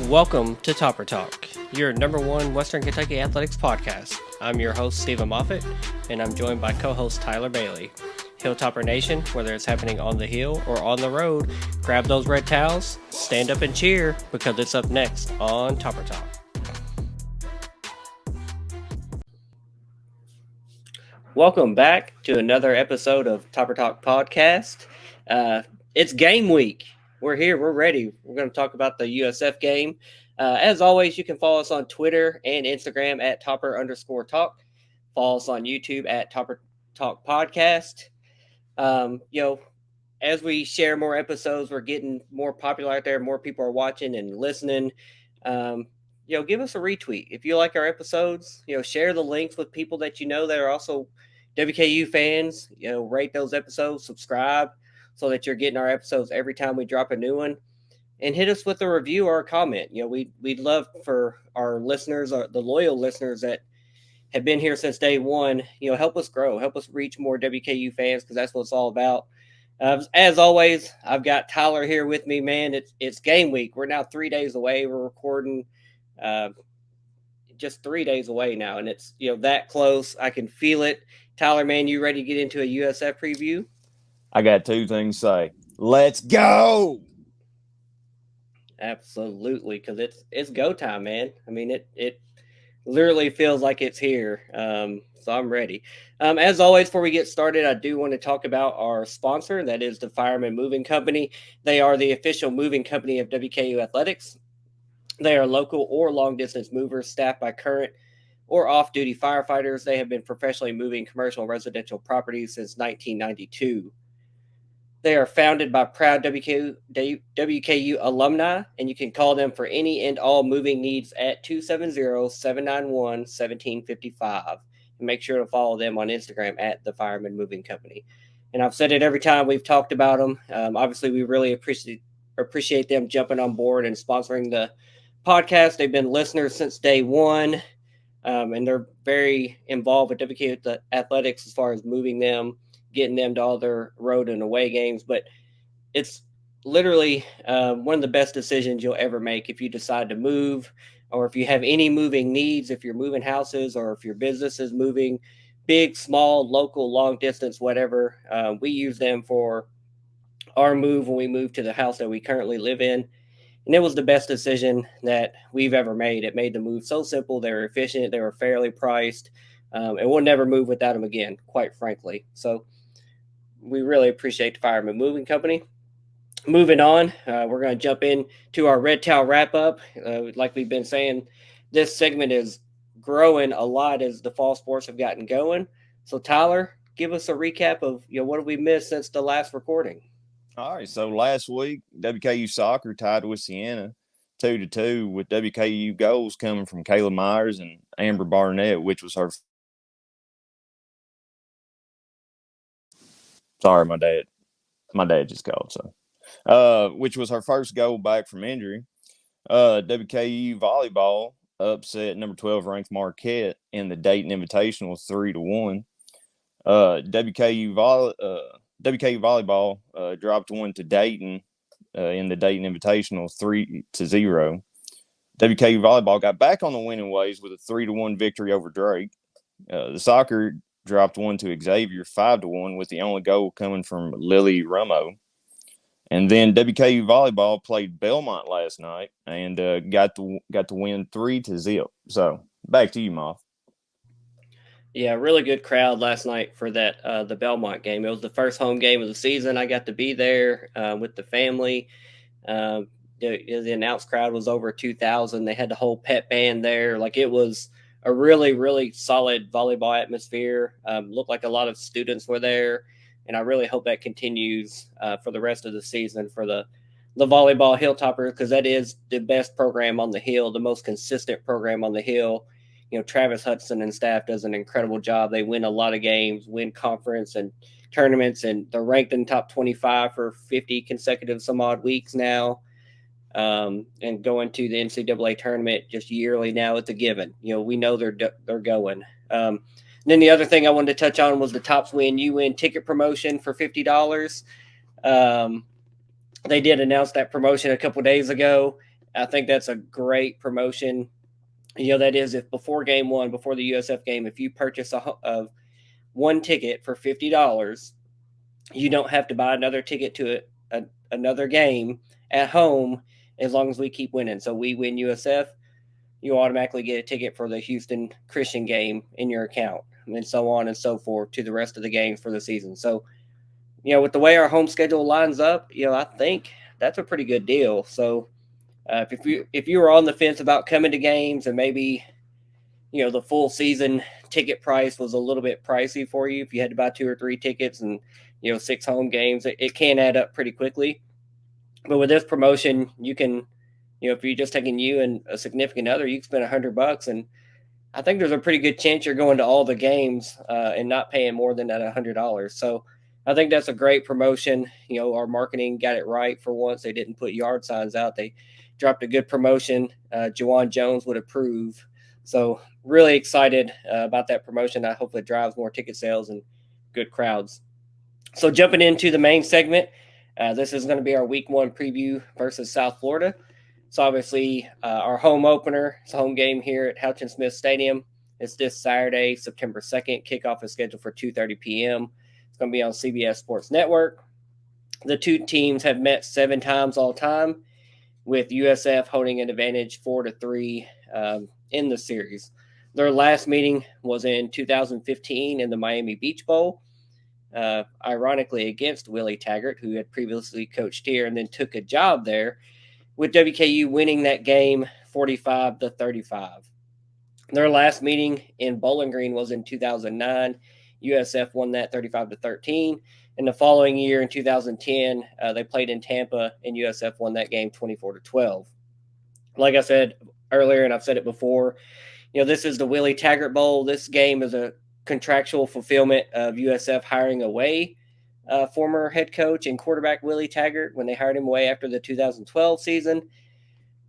Welcome to Topper Talk, your number one Western Kentucky athletics podcast. I'm your host, Stephen Moffitt, and I'm joined by co-host Tyler Bailey. Hilltopper Nation, whether it's happening on the hill or on the road, grab those red towels, stand up and cheer, because it's up next on Topper Talk. Welcome back to another episode of Topper Talk Podcast. It's game week. We're here. We're ready. We're going to talk about the USF game. As always, you can follow us on Twitter and Instagram at Topper_Talk. Follow us on YouTube at Topper Talk Podcast. As we share more episodes, we're getting more popular out there. More people are watching and listening. Give us a retweet. If you like our episodes, share the links with people that you know that are also WKU fans. Rate those episodes, subscribe so that you're getting our episodes every time we drop a new one. And hit us with a review or a comment. We'd love for our listeners, the loyal listeners that have been here since day one, help us grow, help us reach more WKU fans, because that's what it's all about. As always, I've got Tyler here with me, man. It's game week. We're now 3 days away. We're recording just 3 days away now, and it's that close. I can feel it. Tyler, man, you ready to get into a USF preview? I got two things to say. Let's go. Absolutely, because it's go time, man. I mean, it literally feels like it's here. So I'm ready. As always, before we get started, I do want to talk about our sponsor. That is the Fireman Moving Company. They are the official moving company of WKU Athletics. They are local or long-distance movers staffed by current or off-duty firefighters. They have been professionally moving commercial and residential properties since 1992. They are founded by proud WKU alumni, and you can call them for any and all moving needs at 270-791-1755. And make sure to follow them on Instagram at the Fireman Moving Company. And I've said it every time we've talked about them. Obviously, we really appreciate them jumping on board and sponsoring the podcast. They've been listeners since day one, and they're very involved with WKU Athletics as far as moving them, getting them to all their road and away games. But it's literally one of the best decisions you'll ever make if you decide to move, or if you have any moving needs, if you're moving houses, or if your business is moving, big, small, local, long distance, whatever. We use them for our move when we moved to the house that we currently live in. And it was the best decision that we've ever made. It made the move so simple. They were efficient. They were fairly priced. And we'll never move without them again, quite frankly. So we really appreciate the Fireman Moving Company. Moving on, we're going to jump into our Red Towel wrap-up. Like we've been saying, this segment is growing a lot as the fall sports have gotten going. So, Tyler, give us a recap of what have we missed since the last recording. All right, so last week, WKU soccer tied with Siena 2-2 with WKU goals coming from Kayla Myers and Amber Barnett, which was her. Sorry, my dad just called. Which was her first goal back from injury. WKU volleyball upset number 12 ranked Marquette in the Dayton Invitational 3-1. WKU volleyball dropped one to Dayton in the Dayton Invitational 3-0. WKU volleyball got back on the winning ways with a 3-1 victory over Drake. The soccer dropped one to Xavier 5-1 with the only goal coming from Lily Rummo. And then WKU volleyball played Belmont last night and got to win 3-0. So back to you, Moff. Yeah, really good crowd last night for that the Belmont game. It was the first home game of the season. I got to be there with the family. The announced crowd was over 2,000. They had the whole pep band there. Like, it was a really, really solid volleyball atmosphere. Looked like a lot of students were there, and I really hope that continues for the rest of the season for the volleyball Hilltoppers, because that is the best program on the hill, the most consistent program on the hill. Travis Hudson and staff does an incredible job. They win a lot of games, win conference and tournaments, and they're ranked in top 25 for 50 consecutive some odd weeks now. And going to the NCAA tournament just yearly now, it's a given. We know they're going. And then the other thing I wanted to touch on was the Tops Win You Win ticket promotion for $50. They did announce that promotion a couple days ago. I think that's a great promotion. That is if before game one, before the USF game, if you purchase a one ticket for $50, you don't have to buy another ticket to another game at home as long as we keep winning. So we win USF, you automatically get a ticket for the Houston Christian game in your account, and so on and so forth to the rest of the games for the season. So, with the way our home schedule lines up, I think that's a pretty good deal. So, if you were on the fence about coming to games and maybe the full season ticket price was a little bit pricey for you, if you had to buy 2 or 3 tickets and 6 home games, it can add up pretty quickly. But with this promotion, you can, if you're just taking you and a significant other, you can spend $100, and I think there's a pretty good chance you're going to all the games and not paying more than that $100. So I think that's a great promotion. Our marketing got it right for once. They didn't put yard signs out. They dropped a good promotion. Jawan Jones would approve. So really excited about that promotion. I hope it drives more ticket sales and good crowds. So jumping into the main segment, this is going to be our week one preview versus South Florida. So obviously our home opener, it's a home game here at Houchin Smith Stadium. It's this Saturday, September 2nd. Kickoff is scheduled for 2:30 p.m. It's going to be on CBS Sports Network. The two teams have met 7 times all time, with USF holding an advantage 4-3 in the series. Their last meeting was in 2015 in the Miami Beach Bowl, ironically against Willie Taggart, who had previously coached here and then took a job there, with WKU winning that game 45-35. Their last meeting in Bowling Green was in 2009. USF won that 35-13. And the following year in 2010, they played in Tampa, and USF won that game 24-12. Like I said earlier, and I've said it before, this is the Willie Taggart Bowl. This game is a contractual fulfillment of USF hiring away former head coach and quarterback Willie Taggart when they hired him away after the 2012 season.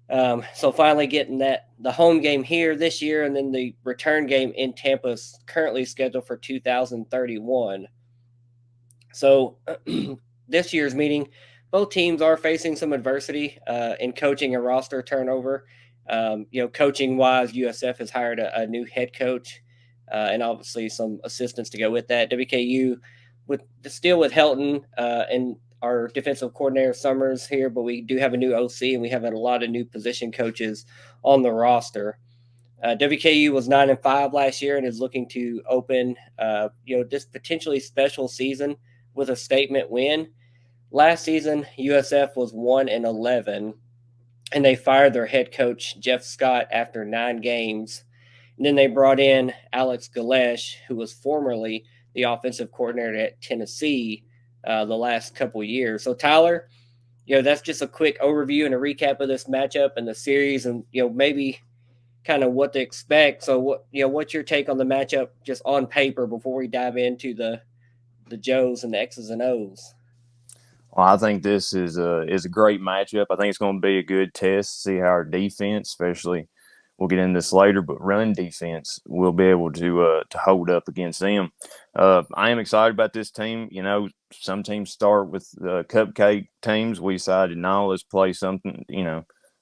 So finally getting the home game here this year, and then the return game in Tampa is currently scheduled for 2031. So this year's meeting, both teams are facing some adversity in coaching and roster turnover. Coaching wise, USF has hired a new head coach and obviously some assistants to go with that. WKU with Helton and our defensive coordinator Summers here, but we do have a new OC and we have a lot of new position coaches on the roster. WKU was 9-5 last year and is looking to open, this potentially special season with a statement win. Last season, USF was 1-11, and they fired their head coach Jeff Scott after 9 games. And then they brought in Alex Galesh, who was formerly the offensive coordinator at Tennessee the last couple of years. So Tyler, that's just a quick overview and a recap of this matchup and the series, and maybe kind of what to expect. So what's your take on the matchup just on paper before we dive into the Joes and the X's and O's? Well, I think this is a great matchup. I think it's going to be a good test to see how our defense, especially, we'll get into this later, but run defense will be able to hold up against them. I am excited about this team. Some teams start with cupcake teams. We decided, no, let's play something,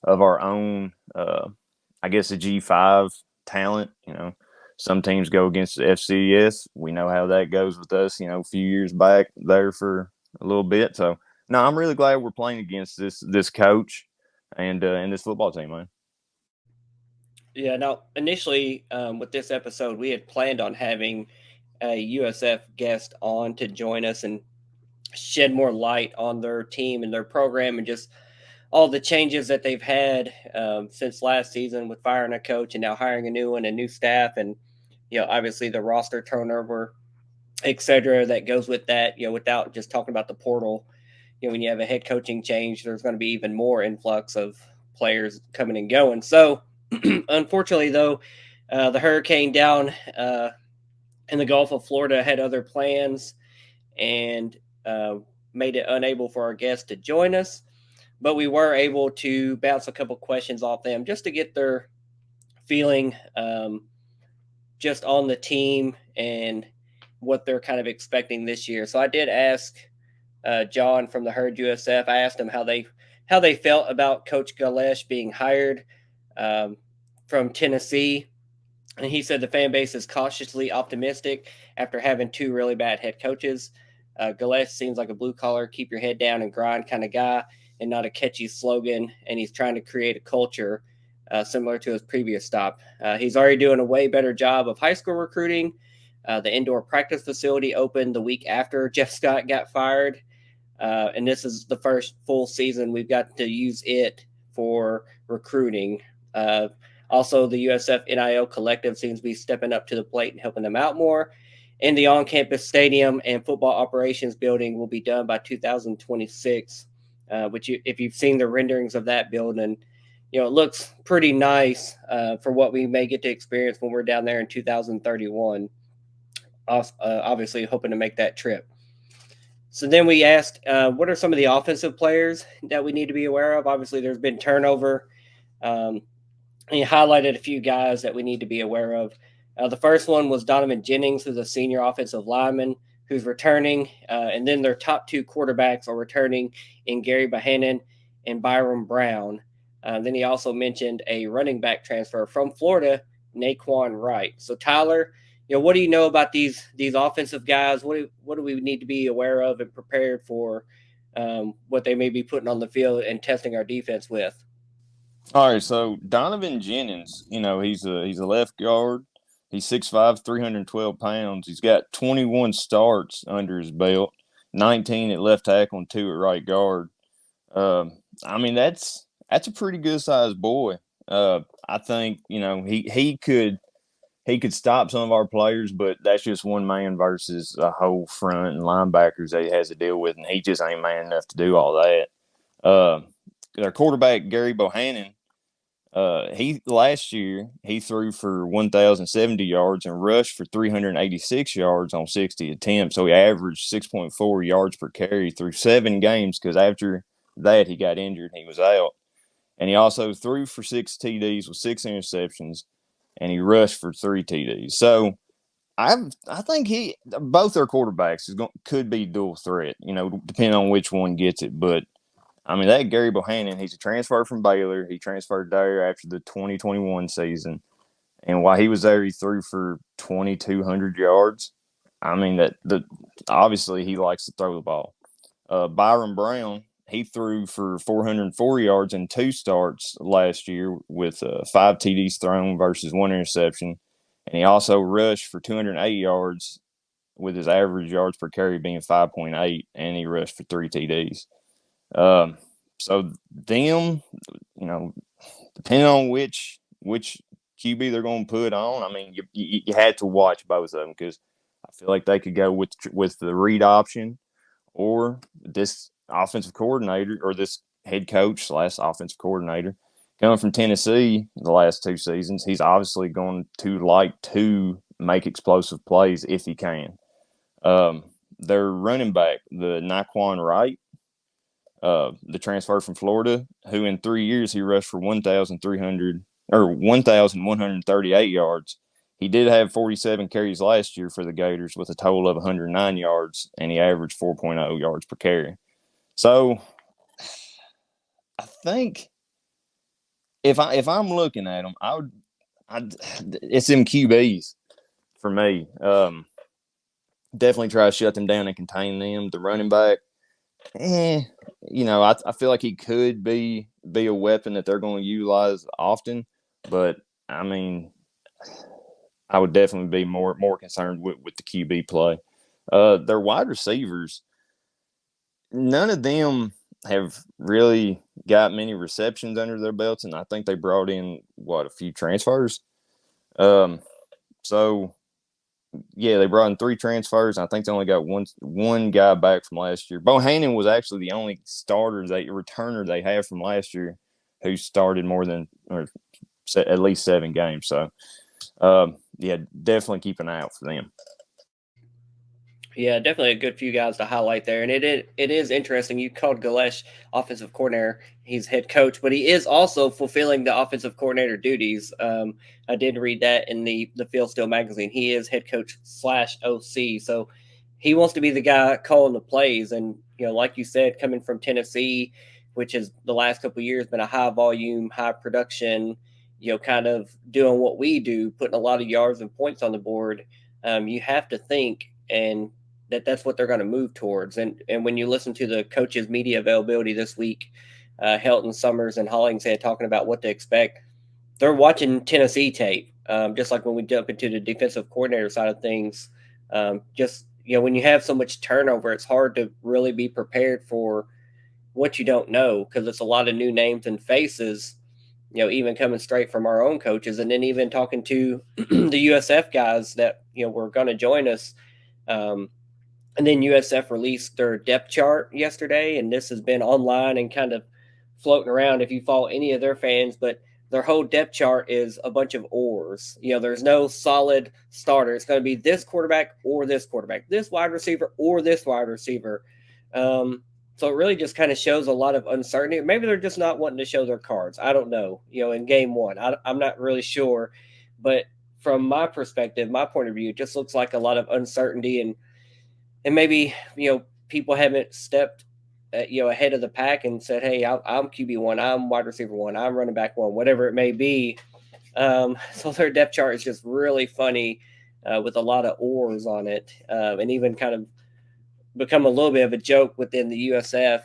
of our own. I guess a G5 talent. Some teams go against the FCS. We know how that goes with us. A few years back there for a little bit. So no, I'm really glad we're playing against this coach and this football team, man. Yeah. Now, initially with this episode, we had planned on having a USF guest on to join us and shed more light on their team and their program and just all the changes that they've had since last season with firing a coach and now hiring a new one, a new staff, and obviously the roster turnover, etc. that goes with that. Without just talking about the portal, when you have a head coaching change, there's going to be even more influx of players coming and going. So, unfortunately, though, the hurricane down in the Gulf of Florida had other plans and made it unable for our guests to join us. But we were able to bounce a couple questions off them just to get their feeling just on the team and what they're kind of expecting this year. So I did ask John from the Herd USF. I asked him how they how they felt about Coach Galesh being hired um, from Tennessee. And he said the fan base is cautiously optimistic after having two really bad head coaches. Galesh seems like a blue collar, keep your head down and grind kind of guy, and not a catchy slogan. And he's trying to create a culture similar to his previous stop. He's already doing a way better job of high school recruiting. The indoor practice facility opened the week after Jeff Scott got fired. And this is the first full season we've got to use it for recruiting. Also, the USF NIL collective seems to be stepping up to the plate and helping them out more. And the on-campus stadium and football operations building will be done by 2026. Which, if you've seen the renderings of that building, it looks pretty nice for what we may get to experience when we're down there in 2031. Obviously, hoping to make that trip. So then we asked, what are some of the offensive players that we need to be aware of? Obviously, there's been turnover. And he highlighted a few guys that we need to be aware of. The first one was Donovan Jennings, who's a senior offensive lineman who's returning. And then their top two quarterbacks are returning in Gary Bohannon and Byron Brown. Then he also mentioned a running back transfer from Florida, Naquan Wright. So, Tyler, what do you know about these offensive guys? What do we need to be aware of and prepared for what they may be putting on the field and testing our defense with? All right, so Donovan Jennings, he's a left guard. He's 6'5", 312 pounds. He's got 21 starts under his belt, 19 at left tackle and 2 at right guard. That's a pretty good sized boy. I think he could stop some of our players, but that's just one man versus a whole front and linebackers that he has to deal with, and he just ain't man enough to do all that. Their quarterback, Gary Bohannon, last year he threw for 1,070 yards and rushed for 386 yards on 60 attempts. So he averaged 6.4 yards per carry through 7 games because after that he got injured and he was out. And he also threw for 6 TDs with 6 interceptions, and he rushed for 3 TDs. So I think both their quarterbacks could be dual threat, depending on which one gets it. But that Gary Bohannon, he's a transfer from Baylor. He transferred there after the 2021 season. And while he was there, he threw for 2,200 yards. Obviously he likes to throw the ball. Byron Brown, he threw for 404 yards in 2 starts last year with 5 TDs thrown versus 1 interception. And he also rushed for 208 yards with his average yards per carry being 5.8, and he rushed for 3 TDs. So them, depending on which QB they're going to put on, you had to watch both of them because I feel like they could go with the read option or this offensive coordinator or this head coach / offensive coordinator coming from Tennessee the last 2 seasons. He's obviously going to like to make explosive plays if he can. Their running back, the Naquan Wright, the transfer from Florida, who in 3 years he rushed for 1,138 yards. He did have 47 carries last year for the Gators with a total of 109 yards, and he averaged 4.0 yards per carry. So I think if I'm looking at them, it's them QBs for me. Definitely try to shut them down and contain them. The running back, I feel like he could be a weapon that they're going to utilize often, but I would definitely be more concerned with the QB play. Their wide receivers, none of them have really got many receptions under their belts, and I think they brought in a few transfers. So yeah, they brought in 3 transfers. I think they only got one guy back from last year. Bohannon was actually the only returner they have from last year who started more than or at least 7 games. So definitely keep an eye out for them. Yeah, definitely a good few guys to highlight there. And it is interesting. You called Galesh offensive coordinator. He's head coach, but he is also fulfilling the offensive coordinator duties. I did read that in the Field Steel magazine. He is head coach / OC. So he wants to be the guy calling the plays. And, like you said, coming from Tennessee, which is the last couple of years been a high volume, high production, kind of doing what we do, putting a lot of yards and points on the board. You have to think and that's what they're going to move towards. And when you listen to the coaches' media availability this week, Helton, Summers, and Hollingshead talking about what to expect, they're watching Tennessee tape. Just like when we jump into the defensive coordinator side of things, just when you have so much turnover, it's hard to really be prepared for what you don't know because it's a lot of new names and faces. Even coming straight from our own coaches, and then even talking to the USF guys that were going to join us. And then USF released their depth chart yesterday, and this has been online and kind of floating around if you follow any of their fans. But their whole depth chart is a bunch of ors. There's no solid starter. It's going to be this quarterback, this wide receiver, or this wide receiver. So it really just kind of shows a lot of uncertainty. Maybe they're just not wanting to show their cards. I don't know. In game one, I'm not really sure. But from my perspective, my point of view, it just looks like a lot of uncertainty and maybe people haven't stepped ahead of the pack and said, hey, I'm QB1, I'm wide receiver 1, I'm running back 1, whatever it may be. So their depth chart is just really funny with a lot of ors on it, and even kind of become a little bit of a joke within the USF.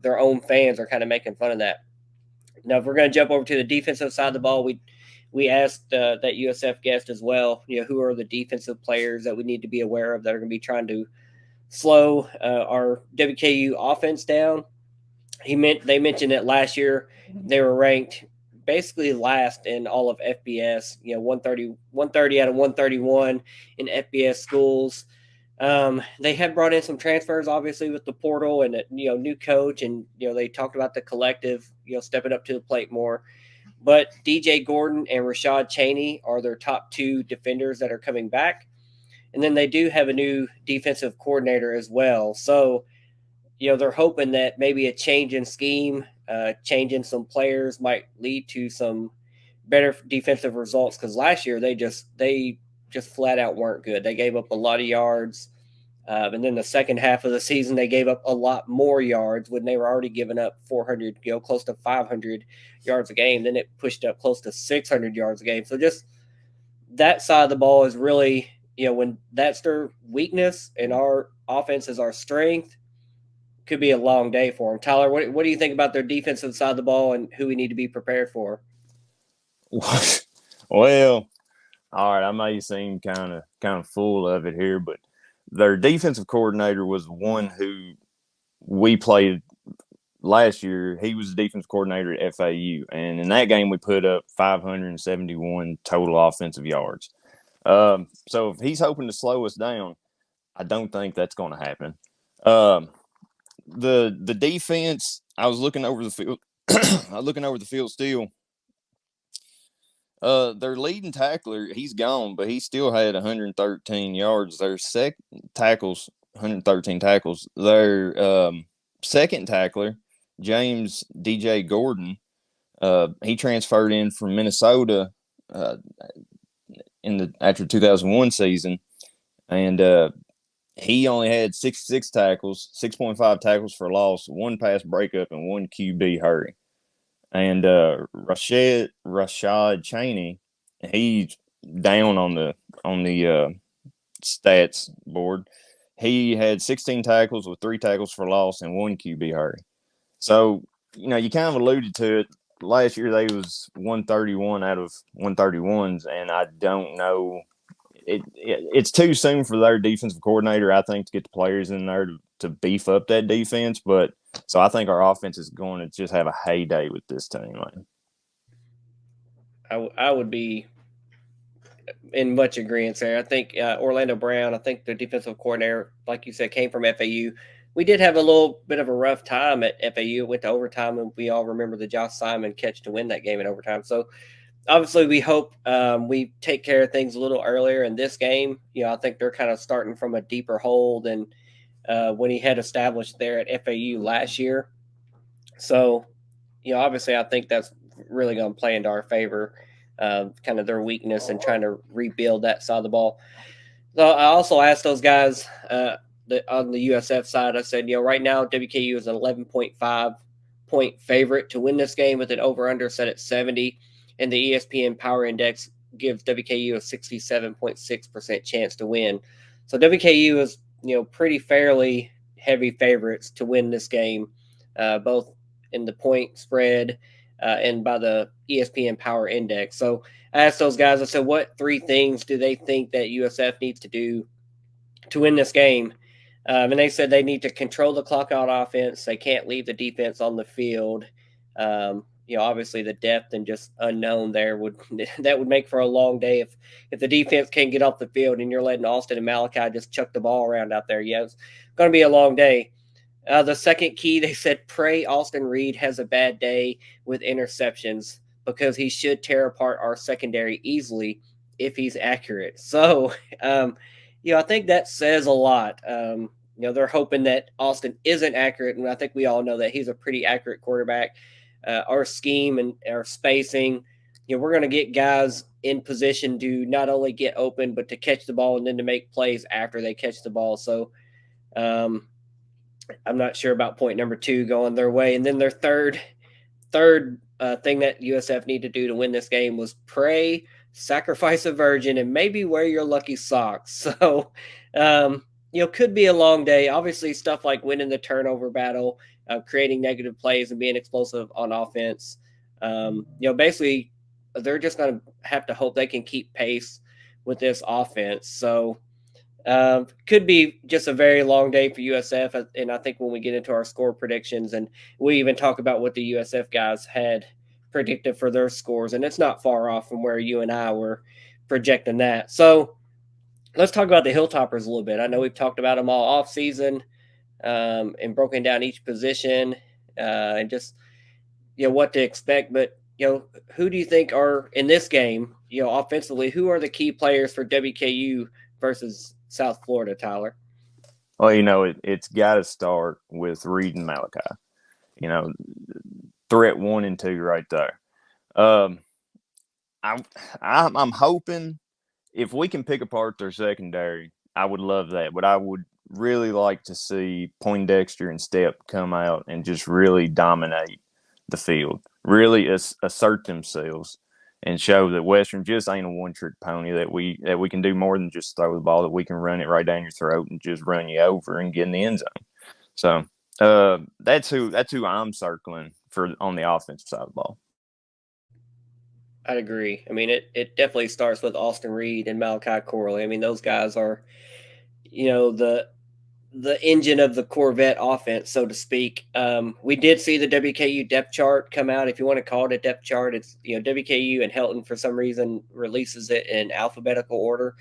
Their own fans are kind of making fun of that. Now, if we're going to jump over to the defensive side of the ball, we asked that USF guest as well, who are the defensive players that we need to be aware of that are going to be trying to slow our WKU offense down. They mentioned that last year they were ranked basically last in all of FBS, 130 out of 131 in FBS schools. They had brought in some transfers, obviously, with the portal and new coach, and they talked about the collective, stepping up to the plate more. But DJ Gordon and Rashad Cheney are their top two defenders that are coming back. And then they do have a new defensive coordinator as well. So, they're hoping that maybe a change in scheme, changing some players might lead to some better defensive results. Because last year they just flat out weren't good. They gave up a lot of yards. And then the second half of the season, they gave up a lot more yards when they were already giving up 400, close to 500 yards a game. Then it pushed up close to 600 yards a game. So just that side of the ball is really, when that's their weakness and our offense is our strength, could be a long day for them. Tyler, what do you think about their defensive side of the ball and who we need to be prepared for? Well, all right, I may seem kind of full of it here, but their defensive coordinator was one who we played last year. He was the defensive coordinator at FAU, and in that game we put up 571 total offensive yards. So if he's hoping to slow us down, I don't think that's going to happen. The defense, I was looking over the field. looking over the field still. Their leading tackler, he's gone, but he still had 113 yards. Their tackles, 113 tackles. Their second tackler, James DJ Gordon, he transferred in from Minnesota after 2001 season, and he only had 66 tackles, 6.5 tackles for loss, 1 pass breakup, and 1 QB hurry. And Rashad Cheney, he's down on the stats board. He had 16 tackles with 3 tackles for loss and 1 QB hurry. So, you kind of alluded to it. Last year they was 131 out of 131s, and I don't know. It's too soon for their defensive coordinator, I think, to get the players in there to beef up that defense. But so I think our offense is going to just have a heyday with this team. I would be in much agreement there. I think Orlando Brown, I think the defensive coordinator, like you said, came from FAU. We did have a little bit of a rough time at FAU. It went to overtime, and we all remember the Josh Simon catch to win that game in overtime. So obviously we hope we take care of things a little earlier in this game. I think they're kind of starting from a deeper hole than when he had established there at FAU last year. So, obviously I think that's really going to play into our favor, kind of their weakness and trying to rebuild that side of the ball. So I also asked those guys on the USF side, I said, right now WKU is an 11.5 point favorite to win this game with an over-under set at 70, and the ESPN Power Index gives WKU a 67.6% chance to win. So WKU is, pretty fairly heavy favorites to win this game, both in the point spread and by the ESPN Power Index. So I asked those guys, I said, what three things do they think that USF needs to do to win this game? And they said they need to control the clock out offense. They can't leave the defense on the field. Obviously the depth and just unknown there would make for a long day if the defense can't get off the field and you're letting Austin and Malachi just chuck the ball around out there. Yeah, it's going to be a long day. The second key, they said, pray Austin Reed has a bad day with interceptions because he should tear apart our secondary easily if he's accurate. So, I think that says a lot. They're hoping that Austin isn't accurate, and I think we all know that he's a pretty accurate quarterback. Our scheme and our spacing, we're going to get guys in position to not only get open, but to catch the ball and then to make plays after they catch the ball. So, I'm not sure about point number two going their way. And then their third thing that USF need to do to win this game was pray, sacrifice a virgin, and maybe wear your lucky socks. So, could be a long day. Obviously, stuff like winning the turnover battle, creating negative plays, and being explosive on offense. Basically, they're just going to have to hope they can keep pace with this offense. So, could be just a very long day for USF. And I think when we get into our score predictions and we even talk about what the USF guys had predicted for their scores, and it's not far off from where you and I were projecting that. So let's talk about the Hilltoppers a little bit. I know we've talked about them all off season and broken down each position and just, what to expect. But, who do you think are in this game, offensively, who are the key players for WKU versus South Florida, Tyler? Well, it's got to start with Reed and Malachi. Threat 1 and 2 right there. I'm hoping if we can pick apart their secondary, I would love that. But I would really like to see Poindexter and Stepp come out and just really dominate the field, really assert themselves and show that Western just ain't a one-trick pony, that we can do more than just throw the ball, that we can run it right down your throat and just run you over and get in the end zone. So that's who I'm circling for on the offensive side of the ball. I'd agree. I mean, it definitely starts with Austin Reed and Malachi Corley. I mean, those guys are, the engine of the Corvette offense, so to speak. We did see the WKU depth chart come out. If you want to call it a depth chart, it's, WKU and Helton for some reason releases it in alphabetical order.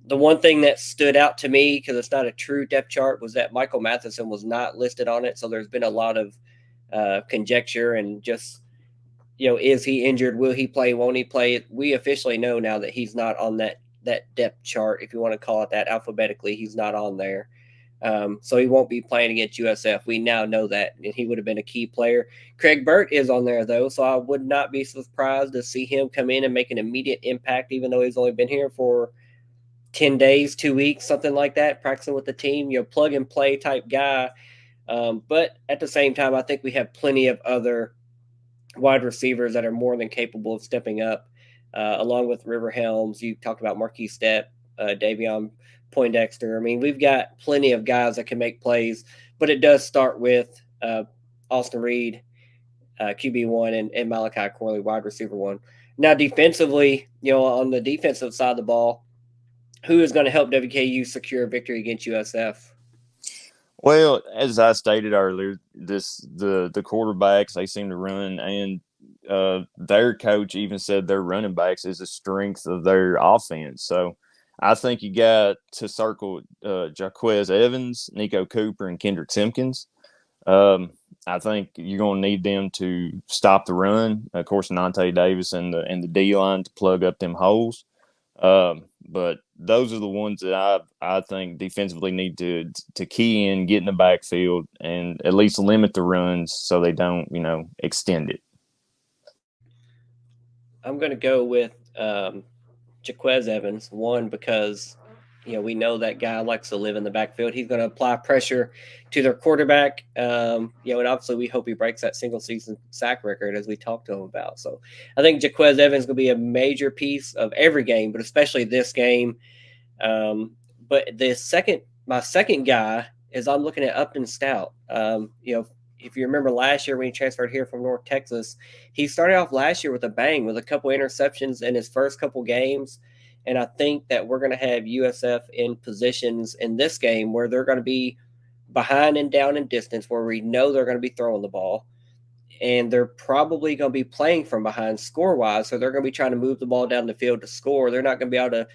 The one thing that stood out to me, because it's not a true depth chart, was that Michael Matheson was not listed on it. So there's been a lot of conjecture and just, is he injured? Will he play? Won't he play? We officially know now that he's not on that depth chart, if you want to call it that alphabetically. He's not on there. So he won't be playing against USF. We now know that, and he would have been a key player. Craig Burt is on there, though, so I would not be surprised to see him come in and make an immediate impact, even though he's only been here for 10 days, 2 weeks, something like that, practicing with the team, plug and play type guy. But at the same time, I think we have plenty of other wide receivers that are more than capable of stepping up, along with River Helms. You talked about Marquise Stepp, Davion Poindexter. I mean, we've got plenty of guys that can make plays, but it does start with Austin Reed, QB1, and Malachi Corley, wide receiver 1. Now, defensively, on the defensive side of the ball, who is going to help WKU secure a victory against USF? Well, as I stated earlier, the quarterbacks, they seem to run, and their coach even said their running backs is the strength of their offense. So I think you got to circle Jaquez Evans, Nico Cooper, and Kendrick Simpkins. I think you're going to need them to stop the run. Of course, Nante Davis and the D line to plug up them holes. But those are the ones that I think defensively need to key in, get in the backfield, and at least limit the runs so they don't, extend it. I'm going to go with Jaquez Evans, one, because We know that guy likes to live in the backfield. He's going to apply pressure to their quarterback. And obviously we hope he breaks that single season sack record as we talked to him about. So I think Jaquez Evans is going to be a major piece of every game, but especially this game. Um, but my second guy is I'm looking at Upton Stout. If you remember last year when he transferred here from North Texas, he started off last year with a bang with a couple interceptions in his first couple games. And I think that we're going to have USF in positions in this game where they're going to be behind and down in distance, where we know they're going to be throwing the ball. And they're probably going to be playing from behind score wise. So they're going to be trying to move the ball down the field to score. They're not going to be able to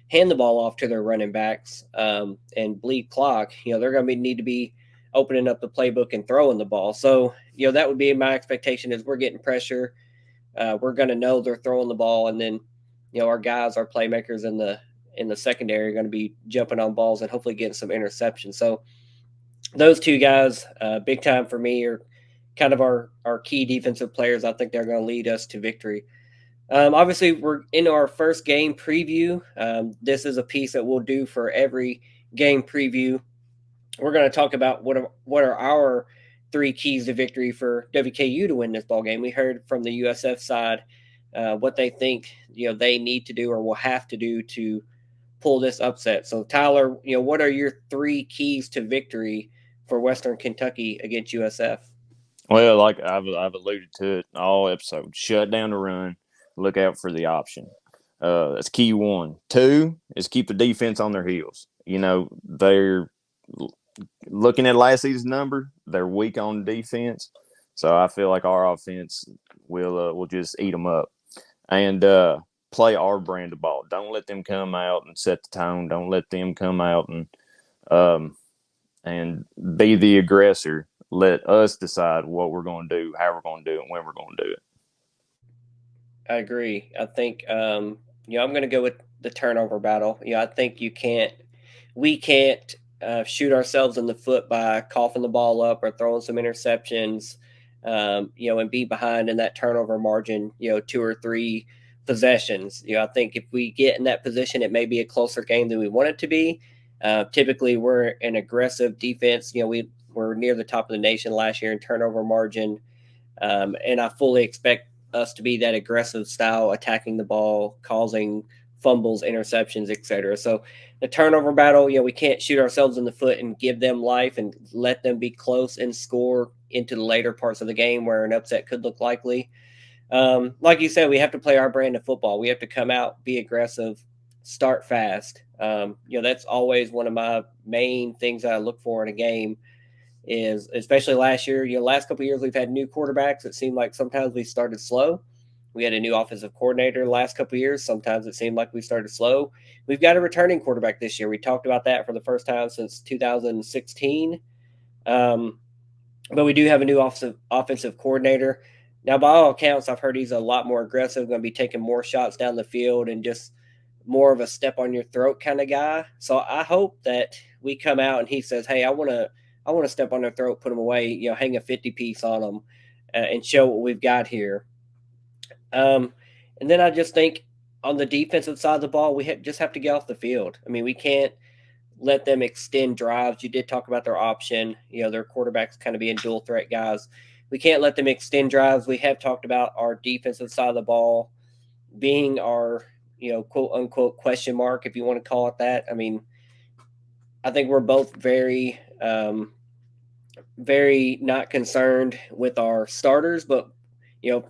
hand the ball off to their running backs and bleed clock. They're going to need to be opening up the playbook and throwing the ball. So, that would be my expectation is we're getting pressure. We're going to know they're throwing the ball. And then, our guys, our playmakers in the secondary are going to be jumping on balls and hopefully getting some interceptions. So those two guys, big time for me, are kind of our key defensive players. I think they're going to lead us to victory. Obviously, we're in our first game preview. This is a piece that we'll do for every game preview. We're going to talk about what are our three keys to victory for WKU to win this ball game. We heard from the USF side what they think they need to do or will have to do to pull this upset. So Tyler, what are your three keys to victory for Western Kentucky against USF? Well, like I've alluded to it all episode, shut down the run, look out for the option. That's key one. Two is keep the defense on their heels. They're looking at last season's number. They're weak on defense, so I feel like our offense will just eat them up and play our brand of ball. Don't let them come out and set the tone. Don't let them come out and be the aggressor. Let us decide what we're going to do, how we're going to do it, and when we're going to do it. I agree. I think I'm going to go with the turnover battle. I think we can't shoot ourselves in the foot by coughing the ball up or throwing some interceptions, and be behind in that turnover margin, 2 or 3 possessions. I think if we get in that position, it may be a closer game than we want it to be. Typically, we're an aggressive defense. We were near the top of the nation last year in turnover margin, and I fully expect us to be that aggressive style, attacking the ball, causing fumbles, interceptions, etc. So the turnover battle, we can't shoot ourselves in the foot and give them life and let them be close and score into the later parts of the game where an upset could look likely. Like you said, we have to play our brand of football. We have to come out, be aggressive, start fast. That's always one of my main things that I look for in a game is, especially last year, last couple of years, we've had new quarterbacks. It seemed like sometimes we started slow. We had a new offensive coordinator the last couple of years. Sometimes it seemed like we started slow. We've got a returning quarterback this year. We talked about that for the first time since 2016. But we do have a new offensive coordinator. Now, by all accounts, I've heard he's a lot more aggressive, going to be taking more shots down the field and just more of a step on your throat kind of guy. So I hope that we come out and he says, "Hey, I want to step on their throat, put them away, hang a 50 piece on them, and show what we've got here." And then I just think on the defensive side of the ball, we just have to get off the field. I mean, we can't let them extend drives. You did talk about their option, their quarterbacks kind of being dual threat guys. We can't let them extend drives. We have talked about our defensive side of the ball being our, quote unquote question mark, if you want to call it that. I mean, I think we're both very, very not concerned with our starters, but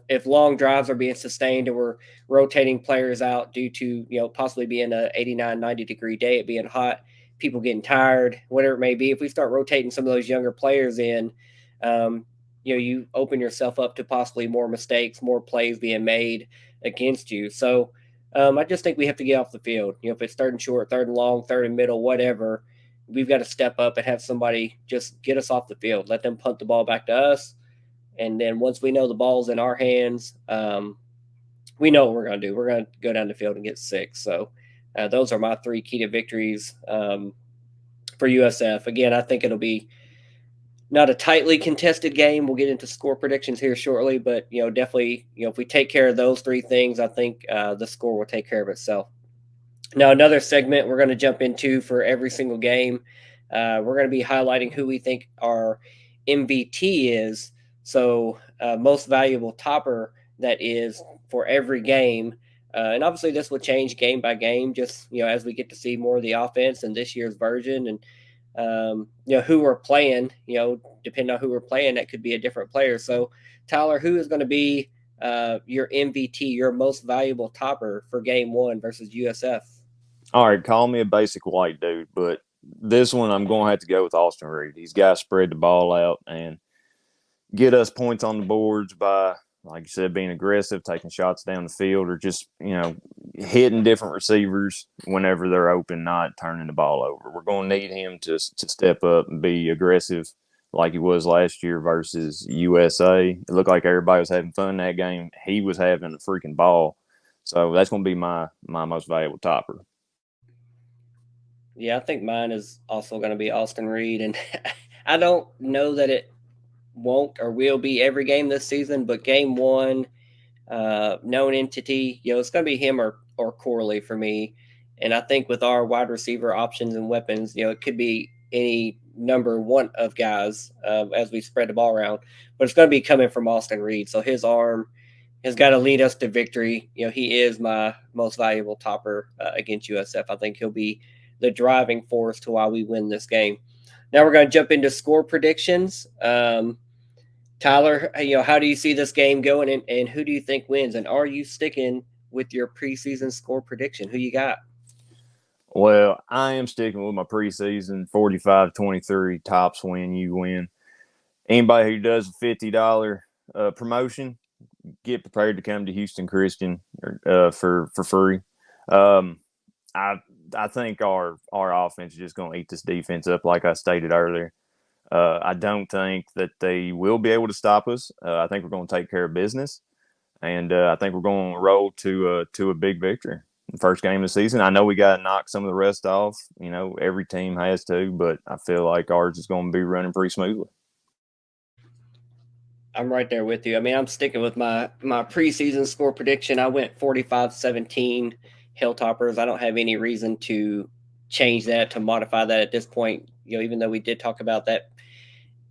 if long drives are being sustained and we're rotating players out due to, possibly being a 89, 90-degree day, it being hot, people getting tired, whatever it may be, if we start rotating some of those younger players in, you open yourself up to possibly more mistakes, more plays being made against you. So I just think we have to get off the field. If it's third and short, third and long, third and middle, whatever, we've got to step up and have somebody just get us off the field. Let them punt the ball back to us. And then once we know the ball's in our hands, we know what we're going to do. We're going to go down the field and get 6. So those are my 3 key to victories for USF. Again, I think it'll be not a tightly contested game. We'll get into score predictions here shortly, but definitely, if we take care of those 3 things, I think the score will take care of itself. Now, another segment we're going to jump into for every single game, we're going to be highlighting who we think our MVT is. So, most valuable topper, that is, for every game. And obviously, this will change game by game, just as we get to see more of the offense in this year's version, and who we're playing. Depending on who we're playing, that could be a different player. So, Tyler, who is going to be your MVT, your most valuable topper for Game One versus USF? All right, call me a basic white dude, but this one I'm going to have to go with Austin Reed. He's got to spread the ball out and get us points on the boards by, like you said, being aggressive, taking shots down the field, or just, hitting different receivers whenever they're open, not turning the ball over. We're going to need him to step up and be aggressive like he was last year versus USA. It looked like everybody was having fun in that game. He was having a freaking ball. So that's going to be my most valuable topper. Yeah, I think mine is also going to be Austin Reed, and I don't know that it won't or will be every game this season, but Game One, known entity, it's going to be him or Corley for me. And I think with our wide receiver options and weapons, it could be any number one of guys as we spread the ball around, but it's going to be coming from Austin Reed. So his arm has got to lead us to victory. He is my most valuable topper against USF. I think he'll be the driving force to why we win this game. Now we're going to jump into score predictions. Tyler, how do you see this game going, and who do you think wins? And are you sticking with your preseason score prediction? Who you got? Well, I am sticking with my preseason 45-23 tops win, you win. Anybody who does a $50 promotion, get prepared to come to Houston Christian for free. Um, I I think our offense is just going to eat this defense up, like I stated earlier. I don't think that they will be able to stop us. I think we're going to take care of business, and I think we're going to roll to a big victory. First game of the season. I know we got to knock some of the rest off. Every team has to, but I feel like ours is going to be running pretty smoothly. I'm right there with you. I mean, I'm sticking with my preseason score prediction. I went 45-17 Hilltoppers. I don't have any reason to change that, to modify that at this point. Even though we did talk about that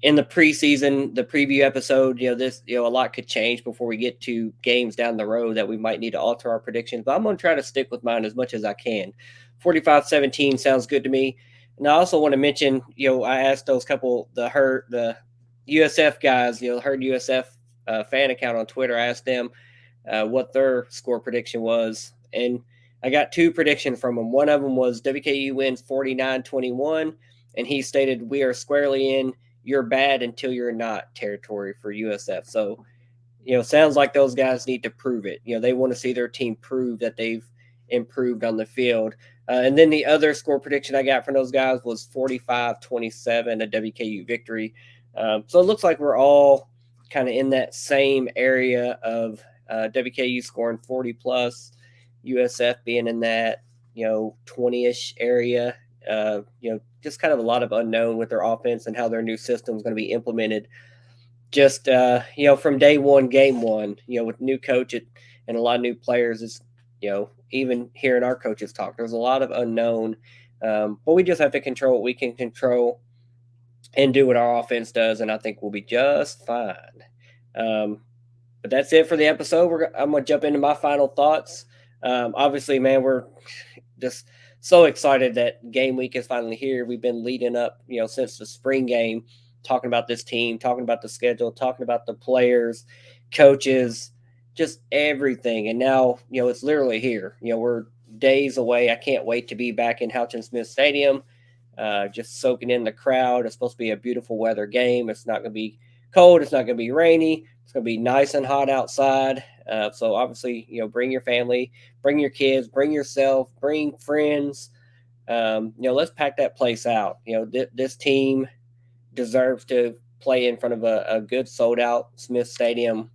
in the preseason, the preview episode, a lot could change before we get to games down the road that we might need to alter our predictions. But I'm going to try to stick with mine as much as I can. 45-17 sounds good to me. And I also want to mention, I asked those couple, the USF guys, Herd USF fan account on Twitter. I asked them what their score prediction was. And I got two predictions from them. One of them was WKU wins 49-21. And he stated, "We are squarely in you're bad until you're not" territory for USF. So, sounds like those guys need to prove it. They want to see their team prove that they've improved on the field. And then the other score prediction I got from those guys was 45-27, a WKU victory. So it looks like we're all kind of in that same area of WKU scoring 40 plus, USF being in that 20-ish area. Just kind of a lot of unknown with their offense and how their new system is going to be implemented. Just from day one, game one, with new coach and a lot of new players, is even hearing our coaches talk, there's a lot of unknown. But we just have to control what we can control and do what our offense does, and I think we'll be just fine. But that's it for the episode. I'm going to jump into my final thoughts. Obviously, man, we're just so excited that game week is finally here. We've been leading up, since the spring game, talking about this team, talking about the schedule, talking about the players, coaches, just everything. And now, it's literally here. We're days away. I can't wait to be back in Houchin Smith Stadium, just soaking in the crowd. It's supposed to be a beautiful weather game. It's not going to be cold. It's not going to be rainy. It's going to be nice and hot outside. So obviously, bring your family, bring your kids, bring yourself, bring friends. Let's pack that place out. This team deserves to play in front of a good sold out Smith Stadium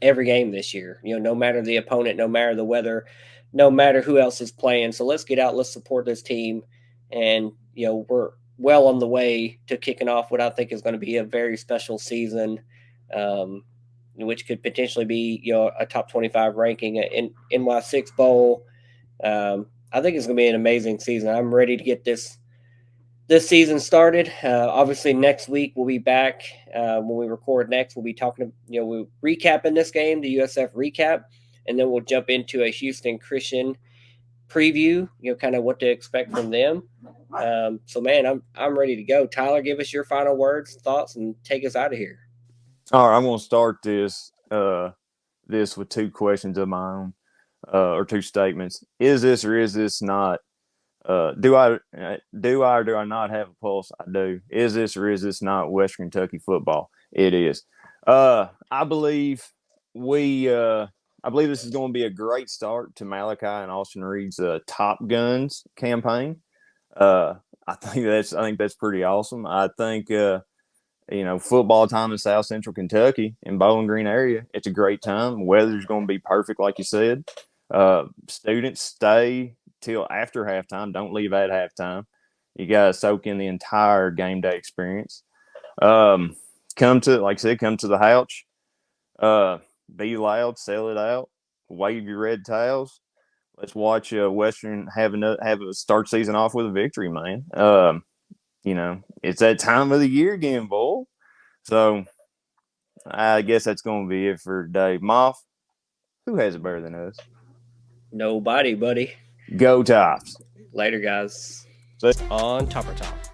every game this year. No matter the opponent, no matter the weather, no matter who else is playing. So let's get out. Let's support this team, and we're well on the way to kicking off what I think is going to be a very special season. Which could potentially be a top 25 ranking in NY6 Bowl. I think it's going to be an amazing season. I'm ready to get this season started. Obviously, next week we'll be back. When we record next, we'll be talking. We're recapping this game, the USF recap, and then we'll jump into a Houston Christian preview. Kind of what to expect from them. So, man, I'm ready to go. Tyler, give us your final words, thoughts, and take us out of here. All right, I'm going to start this with two questions of my own, or two statements. Is this or is this not? Do I or do I not have a pulse? I do. Is this or is this not Western Kentucky football? It is. I believe this is going to be a great start to Malachi and Austin Reed's Top Guns campaign. I think that's pretty awesome. I think football time in South Central Kentucky in Bowling Green area, it's a great time. Weather's going to be perfect, like you said. Students stay till after halftime. Don't leave at halftime. You got to soak in the entire game day experience. Come to the Houch. Be loud, sell it out, wave your red towels. Let's watch Western have a start season off with a victory, man. It's that time of the year again, boy. So I guess that's going to be it for today. Moff, who has it better than us? Nobody, buddy. Go Tops. Later, guys. See? On Topper Talk.